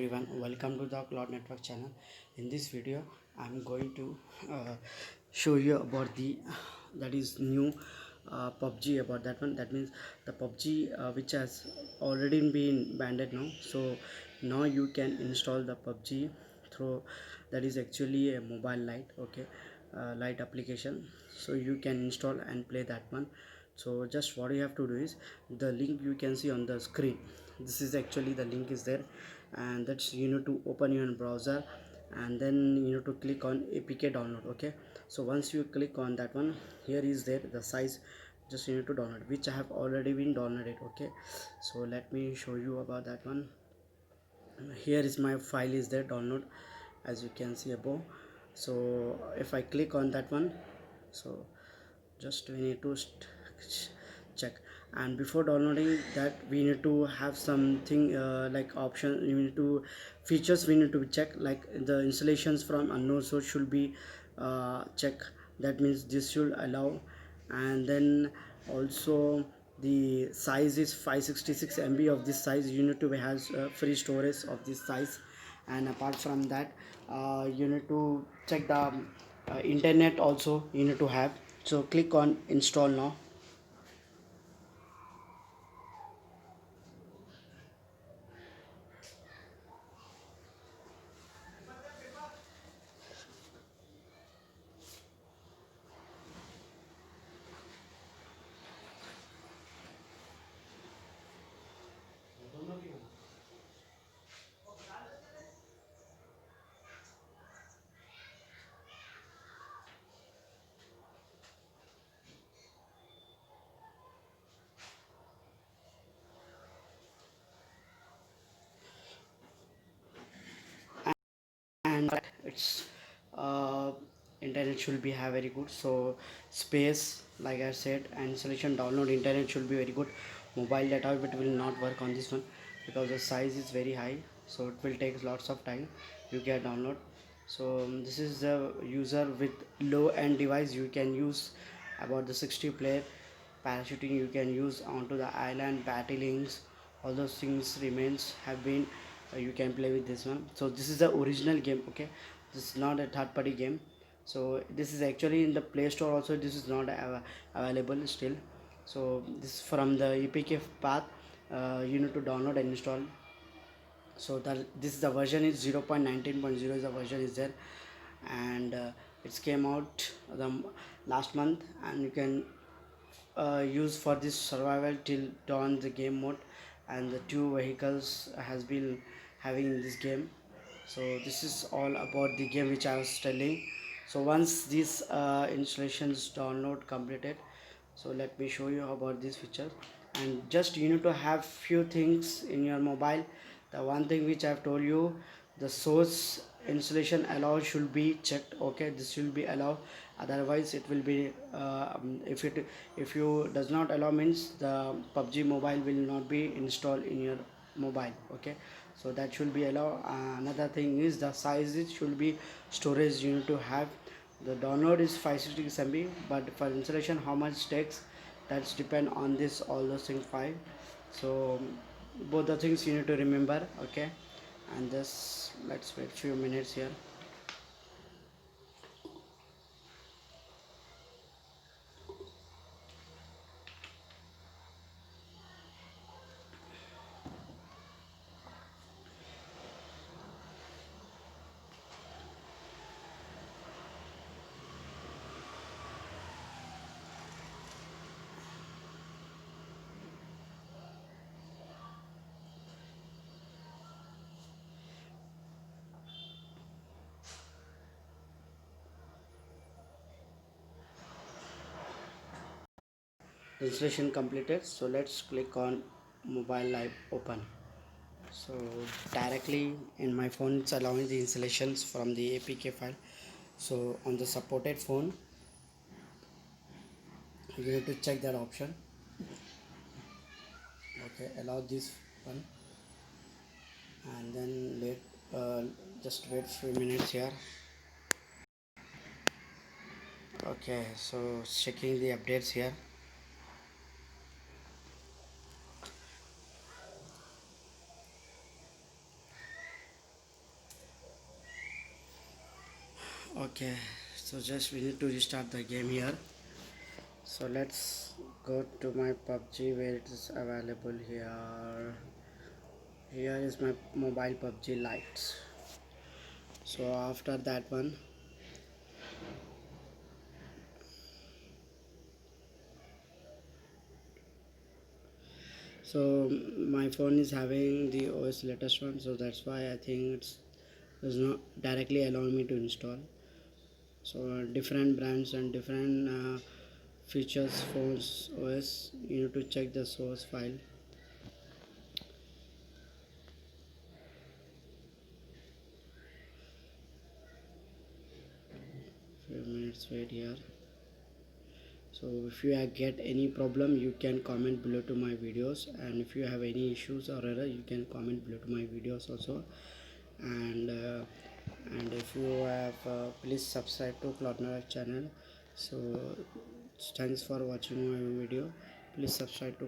Everyone, welcome to the Cloud Network channel. In this video I'm going to show you about the that is new PUBG. About that one, that means the PUBG which has already been banned now. So now you can install the PUBG through, that is actually a mobile light, okay, light application. So you can install and play that one. So just what you have to do is, the link you can see on the screen, this is actually the link is there, and that's you need to open your browser, and then you need to click on APK download. Okay, so once you click on that one, here is there the size, just you need to download, which I have already been downloaded. Okay, so let me show you about that one. Here is my file is there download, as you can see above. So if I click on that one, so just we need to check, and before downloading that we need to have something like option, you need to features we need to check, like the installations from unknown source should be check, that means this should allow. And then also the size is 566 MB of this size, you need to has free storage of this size. And apart from that, you need to check the internet also you need to have. So click on install now. And it's uh, internet should be have very good. So space, like I said, and installation download internet should be very good. Mobile data it will not work on this one because the size is very high, so it will take lots of time you can download. So this is the user with low end device, you can use about the 60 player parachuting, you can use onto the island, battle links, all those things remains have been, you can play with this one. So this is the original game. Okay, this is not a third party game. So this is actually in the Play Store also, this is not available still. So this from the APK path, you need to download and install. So that this is the version is 0.19.0 is the version is there. And it's came out the last month, and you can use for this survival till dawn the game mode. And the two vehicles has been having in this game. So this is all about the game which I was telling. So once this installations download completed, so let me show you about this feature. And just you need to have few things in your mobile. The one thing which I've told you, the source installation allow should be checked. Okay, this will be allowed, otherwise it will be if you does not allow means the PUBG mobile will not be installed in your mobile. Okay, so that should be allowed. Another thing is the size, it should be storage you need to have. The download is 560 MB, but for installation how much takes, that's depend on this all those things file. So both the things you need to remember. Okay, and just let's wait few minutes here. Installation completed, so let's click on mobile live open. So directly in my phone it's allowing the installations from the APK file. So on the supported phone you need to check that option. Okay, allow this one, and then just wait few minutes here. Okay, so checking the updates here. Okay, so just we need to restart the game here. So let's go to my PUBG where it is available here. Here is my mobile PUBG Lite. So after that one, so my phone is having the OS latest one, so that's why I think it's does not directly allow me to install. So different brands and different features phones OS, you need to check the source file. Few minutes wait here. So if you get any problem, you can comment below to my videos, and if you have any issues or error, you can comment below to my videos also. And if you have please subscribe to Cloudnut channel. So thanks for watching my video. Please subscribe to